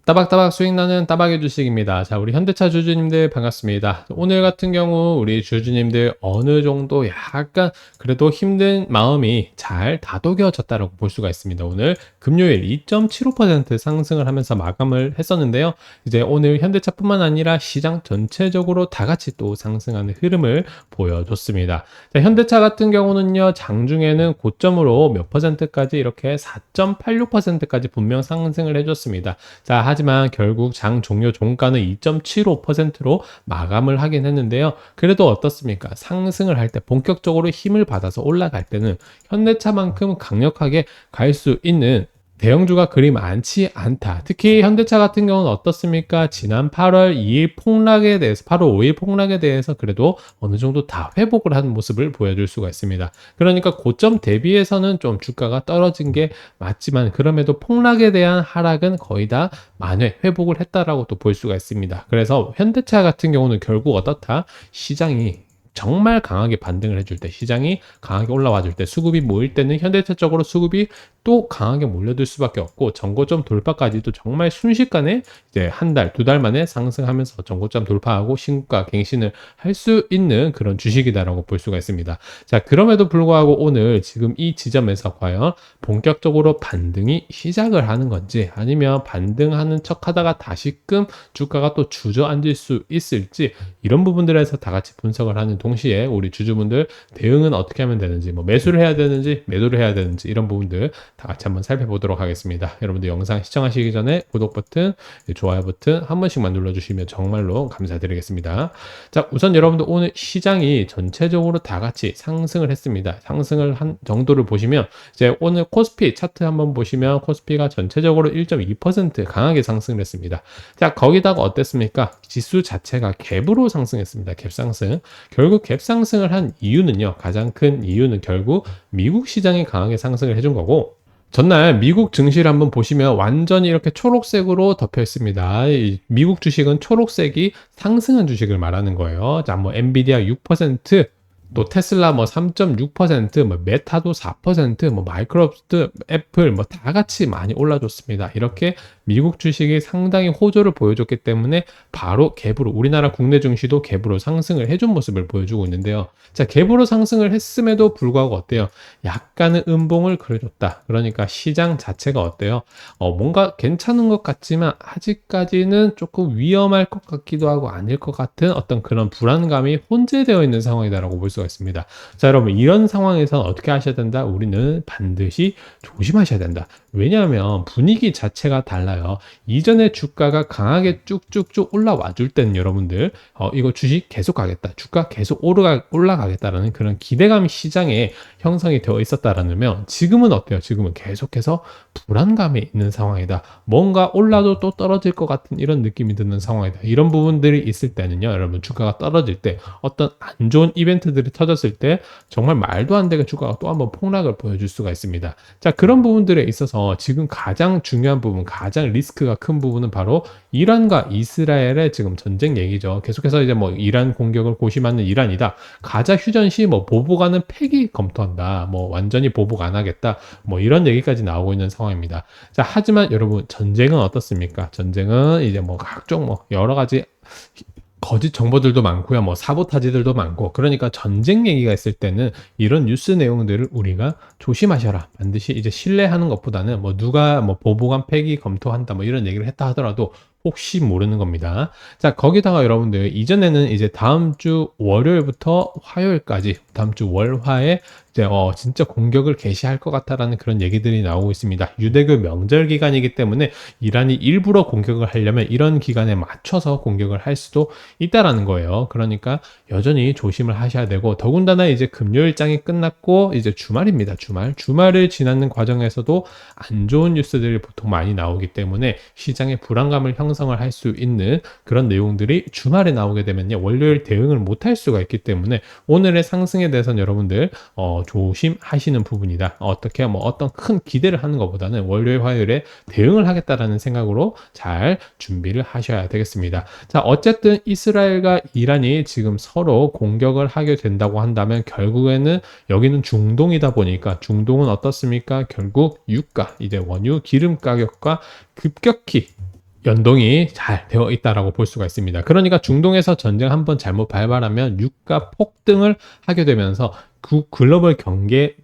따박따박 수익 나는 따박의 주식입니다. 자, 우리 현대차 주주님들 반갑습니다. 오늘 같은 경우 우리 주주님들 어느 정도 약간 그래도 힘든 마음이 잘 다독여졌다라고 볼 수가 있습니다. 오늘 금요일 2.75% 상승을 하면서 마감을 했었는데요. 이제 오늘 현대차뿐만 아니라 시장 전체적으로 다 같이 또 상승하는 흐름을 보여줬습니다. 자, 현대차 같은 경우는요, 장중에는 고점으로 몇 퍼센트까지 이렇게 4.86%까지 분명 상승을 해줬습니다. 자, 하지만 결국 장 종료 종가는 2.75%로 마감을 하긴 했는데요. 그래도 어떻습니까? 상승을 할 때 본격적으로 힘을 받아서 올라갈 때는 현대차만큼 강력하게 갈 수 있는 대형주가 그리 많지 않다. 특히 현대차 같은 경우는 어떻습니까? 지난 8월 2일 폭락에 대해서, 8월 5일 폭락에 대해서 그래도 어느 정도 다 회복을 하는 모습을 보여줄 수가 있습니다. 그러니까 고점 대비해서는 좀 주가가 떨어진 게 맞지만 그럼에도 폭락에 대한 하락은 거의 다 만회 회복을 했다라고 또 볼 수가 있습니다. 그래서 현대차 같은 경우는 결국 어떻다? 시장이 정말 강하게 반등을 해줄 때, 시장이 강하게 올라와 줄 때, 수급이 모일 때는 현대차 쪽으로 수급이 또 강하게 몰려들 수밖에 없고, 전고점 돌파까지도 정말 순식간에 이제 한 달, 두 달 만에 상승하면서 전고점 돌파하고 신고가 갱신을 할 수 있는 그런 주식이다라고 볼 수가 있습니다. 자, 그럼에도 불구하고 오늘 지금 이 지점에서 과연 본격적으로 반등이 시작을 하는 건지, 아니면 반등하는 척 하다가 다시금 주가가 또 주저앉을 수 있을지, 이런 부분들에서 다 같이 분석을 하는 동시에 우리 주주분들 대응은 어떻게 하면 되는지, 뭐 매수를 해야 되는지 매도를 해야 되는지, 이런 부분들 다 같이 한번 살펴보도록 하겠습니다. 여러분들 영상 시청하시기 전에 구독 버튼, 좋아요 버튼 한 번씩만 눌러주시면 정말로 감사드리겠습니다. 자, 우선 여러분들 오늘 시장이 전체적으로 다 같이 상승을 했습니다. 상승을 한 정도를 보시면, 이제 오늘 코스피 차트 한번 보시면 코스피가 전체적으로 1.2% 강하게 상승을 했습니다. 자, 거기다가 어땠습니까? 지수 자체가 갭으로 상승했습니다. 갭 상승. 결국 갭 상승을 한 이유는요, 가장 큰 이유는 결국 미국 시장이 강하게 상승을 해준 거고, 전날 미국 증시를 한번 보시면 완전히 이렇게 초록색으로 덮여 있습니다. 이 미국 주식은 초록색이 상승한 주식을 말하는 거예요. 자, 뭐 엔비디아 6%, 또 테슬라 뭐 3.6%, 뭐 메타도 4%, 뭐 마이크로소프트, 애플 뭐 다 같이 많이 올라줬습니다. 이렇게 미국 주식이 상당히 호조를 보여줬기 때문에 바로 갭으로, 우리나라 국내 증시도 갭으로 상승을 해준 모습을 보여주고 있는데요. 자, 갭으로 상승을 했음에도 불구하고 어때요? 약간의 음봉을 그려줬다. 그러니까 시장 자체가 어때요? 뭔가 괜찮은 것 같지만 아직까지는 조금 위험할 것 같기도 하고 아닐 것 같은 어떤 그런 불안감이 혼재되어 있는 상황이다라고 볼 수가 있습니다. 자, 여러분, 이런 상황에서는 어떻게 하셔야 된다? 우리는 반드시 조심하셔야 된다. 왜냐하면 분위기 자체가 달라요. 이전에 주가가 강하게 쭉쭉쭉 올라와 줄 때는 여러분들 이거 주식 계속 가겠다, 주가 계속 올라가겠다라는 그런 기대감이 시장에 형성이 되어 있었다라면, 지금은 어때요? 지금은 계속해서 불안감이 있는 상황이다. 뭔가 올라도 또 떨어질 것 같은 이런 느낌이 드는 상황이다. 이런 부분들이 있을 때는요, 여러분, 주가가 떨어질 때, 어떤 안 좋은 이벤트들이 터졌을 때 정말 말도 안 되게 주가가 또 한번 폭락을 보여줄 수가 있습니다. 자, 그런 부분들에 있어서 지금 가장 중요한 부분, 가장 리스크가 큰 부분은 바로 이란과 이스라엘의 지금 전쟁 얘기죠. 계속해서 이제 뭐 이란 공격을 고심하는 이란이다, 가자 휴전 시 뭐 보복하는 폐기 검토한다, 뭐 완전히 보복 안 하겠다, 뭐 이런 얘기까지 나오고 있는 상황입니다. 자, 하지만 여러분, 전쟁은 어떻습니까? 전쟁은 이제 뭐 각종 뭐 여러 가지 거짓 정보들도 많고요. 뭐 사보타지들도 많고. 그러니까 전쟁 얘기가 있을 때는 이런 뉴스 내용들을 우리가 조심하셔라. 반드시 이제 신뢰하는 것보다는 뭐 누가 뭐 보복한 폐기 검토한다 뭐 이런 얘기를 했다 하더라도 혹시 모르는 겁니다. 자, 거기다가 여러분들 이전에는 이제 다음 주 월요일부터 화요일까지, 다음 주 월화에 이제 진짜 공격을 개시할 것 같다라는 그런 얘기들이 나오고 있습니다. 유대교 명절 기간이기 때문에 이란이 일부러 공격을 하려면 이런 기간에 맞춰서 공격을 할 수도 있다라는 거예요. 그러니까 여전히 조심을 하셔야 되고, 더군다나 이제 금요일장이 끝났고 이제 주말입니다. 주말을 지나는 과정에서도 안 좋은 뉴스들이 보통 많이 나오기 때문에 시장의 불안감을 형성을 할 수 있는 그런 내용들이 주말에 나오게 되면요, 월요일 대응을 못 할 수가 있기 때문에 오늘의 상승에 대해서는 여러분들 조심하시는 부분이다. 어떻게 뭐 어떤 큰 기대를 하는 것보다는 월요일 화요일에 대응을 하겠다라는 생각으로 잘 준비를 하셔야 되겠습니다. 자, 어쨌든 이스라엘과 이란이 지금 서로 공격을 하게 된다고 한다면 결국에는 여기는 중동이다 보니까, 중동은 어떻습니까? 결국 유가, 이제 원유 기름 가격과 급격히 연동이 잘 되어 있다라고 볼 수가 있습니다. 그러니까 중동에서 전쟁 한번 잘못 발발하면 유가 폭등을 하게 되면서 그 글로벌 경제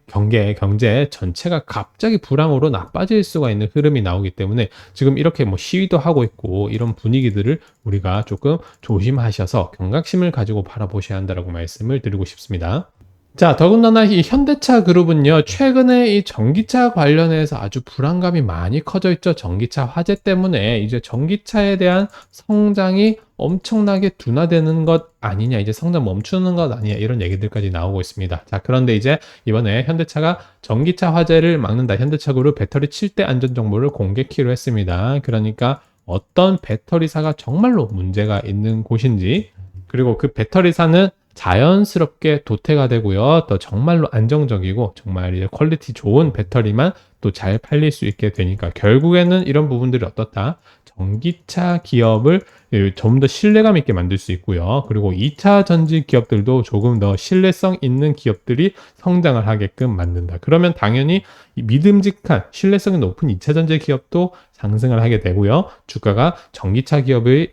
전체가 갑자기 불황으로 나빠질 수가 있는 흐름이 나오기 때문에 지금 이렇게 뭐 시위도 하고 있고 이런 분위기들을 우리가 조금 조심하셔서 경각심을 가지고 바라보셔야 한다라고 말씀을 드리고 싶습니다. 자, 더군다나 이 현대차 그룹은요, 최근에 이 전기차 관련해서 아주 불안감이 많이 커져 있죠. 전기차 화재 때문에 이제 전기차에 대한 성장이 엄청나게 둔화되는 것 아니냐, 이제 성장 멈추는 것 아니냐, 이런 얘기들까지 나오고 있습니다. 자, 그런데 이제 이번에 현대차가 전기차 화재를 막는다. 현대차 그룹 배터리 7대 안전 정보를 공개키로 했습니다. 그러니까 어떤 배터리사가 정말로 문제가 있는 곳인지, 그리고 그 배터리사는 자연스럽게 도태가 되고요. 또 정말로 안정적이고 정말 이제 퀄리티 좋은 배터리만 또 잘 팔릴 수 있게 되니까 결국에는 이런 부분들이 어떻다? 전기차 기업을 좀 더 신뢰감 있게 만들 수 있고요. 그리고 2차 전지 기업들도 조금 더 신뢰성 있는 기업들이 성장을 하게끔 만든다. 그러면 당연히 이 믿음직한 신뢰성이 높은 2차 전지 기업도 상승을 하게 되고요. 주가가 전기차 기업의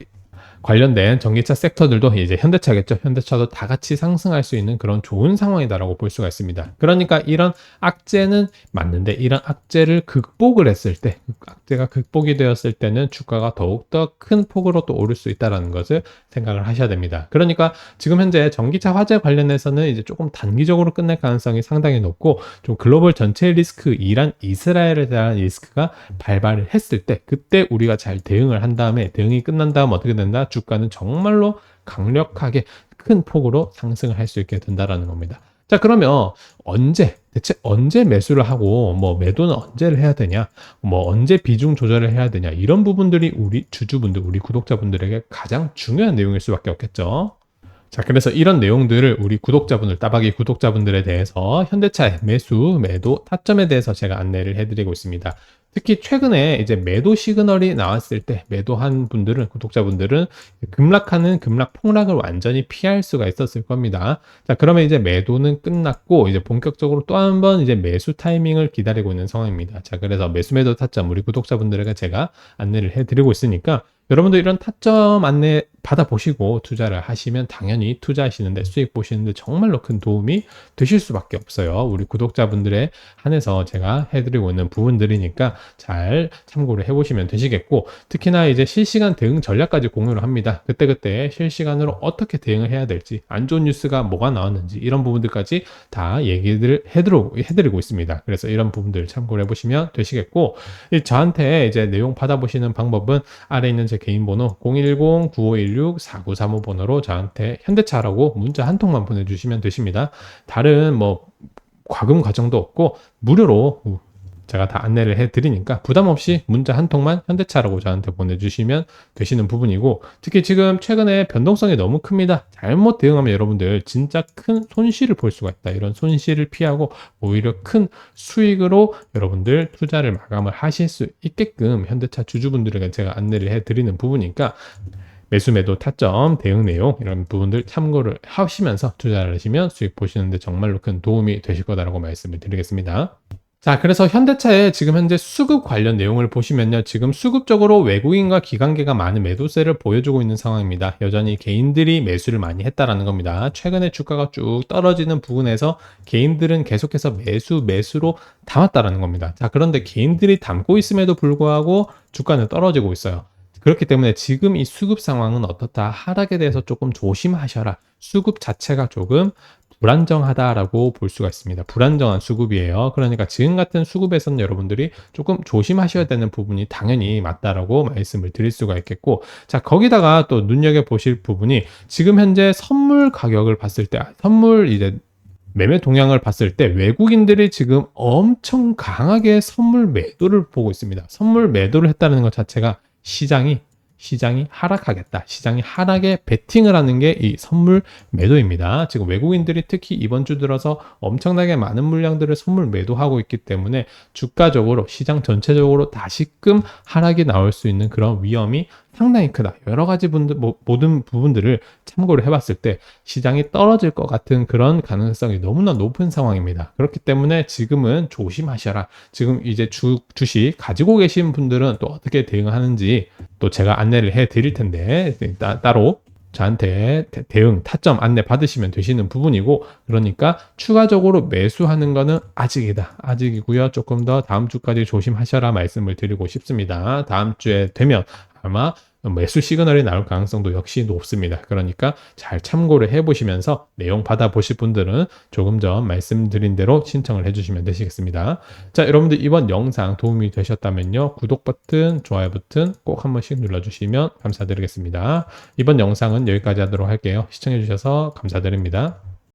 관련된 전기차 섹터들도 이제 현대차겠죠. 현대차도 다 같이 상승할 수 있는 그런 좋은 상황이다라고 볼 수가 있습니다. 그러니까 이런 악재는 맞는데 이런 악재를 극복을 했을 때, 악재가 극복이 되었을 때는 주가가 더욱더 큰 폭으로 또 오를 수 있다는 것을 생각을 하셔야 됩니다. 그러니까 지금 현재 전기차 화재 관련해서는 이제 조금 단기적으로 끝날 가능성이 상당히 높고 좀 글로벌 전체 리스크, 이란, 이스라엘에 대한 리스크가 발발을 했을 때 그때 우리가 잘 대응을 한 다음에 대응이 끝난 다음 어떻게 된다? 주가는 정말로 강력하게 큰 폭으로 상승을 할 수 있게 된다라는 겁니다. 자, 그러면 대체 언제 매수를 하고 뭐 매도는 언제를 해야 되냐, 뭐 언제 비중 조절을 해야 되냐, 이런 부분들이 우리 주주분들, 우리 구독자분들에게 가장 중요한 내용일 수밖에 없겠죠. 자, 그래서 이런 내용들을 우리 구독자분들, 따박이 구독자분들에 대해서 현대차의 매수, 매도, 타점에 대해서 제가 안내를 해드리고 있습니다. 특히 최근에 이제 매도 시그널이 나왔을 때 매도한 분들은, 구독자분들은 급락하는 급락 폭락을 완전히 피할 수가 있었을 겁니다. 자, 그러면 이제 매도는 끝났고 이제 본격적으로 또 한 번 이제 매수 타이밍을 기다리고 있는 상황입니다. 자, 그래서 매수 매도 타점 우리 구독자분들에게 제가 안내를 해드리고 있으니까 여러분들 이런 타점 안내 받아보시고 투자를 하시면 당연히 투자하시는데 수익 보시는데 정말로 큰 도움이 되실 수밖에 없어요. 우리 구독자분들에 한해서 제가 해드리고 있는 부분들이니까 잘 참고를 해보시면 되시겠고, 특히나 이제 실시간 대응 전략까지 공유를 합니다. 그때그때 실시간으로 어떻게 대응을 해야 될지, 안 좋은 뉴스가 뭐가 나왔는지 이런 부분들까지 다 얘기를 해드리고 있습니다. 그래서 이런 부분들 참고를 해보시면 되시겠고, 저한테 이제 내용 받아보시는 방법은 아래 있는 제 개인 번호 010-9516-4935 번호로 저한테 현대차라고 문자 한 통만 보내주시면 되십니다. 다른 뭐 과금 과정도 없고 무료로 제가 다 안내를 해드리니까 부담 없이 문자 한 통만 현대차라고 저한테 보내주시면 되시는 부분이고, 특히 지금 최근에 변동성이 너무 큽니다. 잘못 대응하면 여러분들 진짜 큰 손실을 볼 수가 있다. 이런 손실을 피하고 오히려 큰 수익으로 여러분들 투자를 마감을 하실 수 있게끔 현대차 주주분들에게 제가 안내를 해드리는 부분이니까 매수 매도 타점 대응 내용 이런 부분들 참고를 하시면서 투자를 하시면 수익 보시는데 정말로 큰 도움이 되실 거다라고 말씀을 드리겠습니다. 자, 그래서 현대차의 지금 현재 수급 관련 내용을 보시면요. 지금 수급적으로 외국인과 기관계가 많은 매도세를 보여주고 있는 상황입니다. 여전히 개인들이 매수를 많이 했다라는 겁니다. 최근에 주가가 쭉 떨어지는 부분에서 개인들은 계속해서 매수로 담았다라는 겁니다. 자, 그런데 개인들이 담고 있음에도 불구하고 주가는 떨어지고 있어요. 그렇기 때문에 지금 이 수급 상황은 어떻다? 하락에 대해서 조금 조심하셔라. 수급 자체가 조금 불안정하다라고 볼 수가 있습니다. 불안정한 수급이에요. 그러니까 지금 같은 수급에서는 여러분들이 조금 조심하셔야 되는 부분이 당연히 맞다라고 말씀을 드릴 수가 있겠고, 자, 거기다가 또 눈여겨보실 부분이 지금 현재 선물 가격을 봤을 때, 선물 이제 매매 동향을 봤을 때 외국인들이 지금 엄청 강하게 선물 매도를 보고 있습니다. 선물 매도를 했다는 것 자체가 시장이 하락하겠다. 시장이 하락에 베팅을 하는 게 이 선물 매도입니다. 지금 외국인들이 특히 이번 주 들어서 엄청나게 많은 물량들을 선물 매도하고 있기 때문에 주가적으로 시장 전체적으로 다시금 하락이 나올 수 있는 그런 위험이 상당히 크다. 여러 가지 모든 부분들을 참고를 해봤을 때 시장이 떨어질 것 같은 그런 가능성이 너무나 높은 상황입니다. 그렇기 때문에 지금은 조심하셔라. 지금 이제 주식 가지고 계신 분들은 또 어떻게 대응하는지, 또 제가 안내를 해 드릴 텐데 따로 저한테 대응, 타점 안내 받으시면 되시는 부분이고, 그러니까 추가적으로 매수하는 거는 아직이다. 아직이고요. 조금 더 다음 주까지 조심하셔라 말씀을 드리고 싶습니다. 다음 주에 되면 아마 매수 시그널이 나올 가능성도 역시 높습니다. 그러니까 잘 참고를 해보시면서 내용 받아보실 분들은 조금 전 말씀드린 대로 신청을 해주시면 되시겠습니다. 자, 여러분들 이번 영상 도움이 되셨다면요. 구독 버튼, 좋아요 버튼 꼭 한 번씩 눌러주시면 감사드리겠습니다. 이번 영상은 여기까지 하도록 할게요. 시청해주셔서 감사드립니다.